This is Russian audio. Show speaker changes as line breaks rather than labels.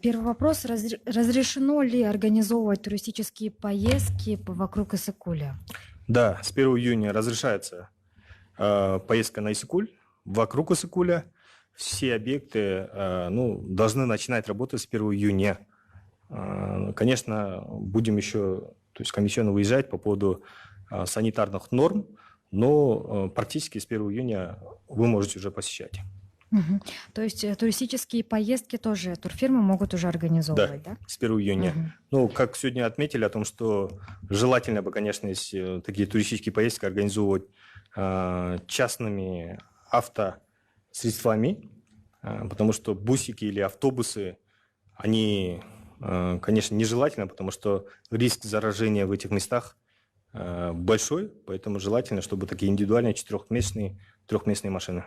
Первый вопрос. Разрешено ли организовывать туристические поездки вокруг Иссык-Куля?
Да, с 1 июня разрешается поездка на Иссык-Куль, вокруг Иссык-Куля. Все объекты должны начинать работать с 1 июня. Конечно, будем еще, то есть комиссионно выезжать по поводу санитарных норм, но практически с 1 июня вы можете уже посещать.
Мгм. То есть туристические поездки тоже турфирмы могут уже организовывать, да?
С 1 июня.
Мгм.
Ну, как сегодня отметили о том, что желательно бы, конечно, если такие туристические поездки организовывать частными автосредствами, потому что бусики или автобусы, они, конечно, нежелательно, потому что риск заражения в этих местах большой, поэтому желательно, чтобы такие индивидуальные трехместные машины.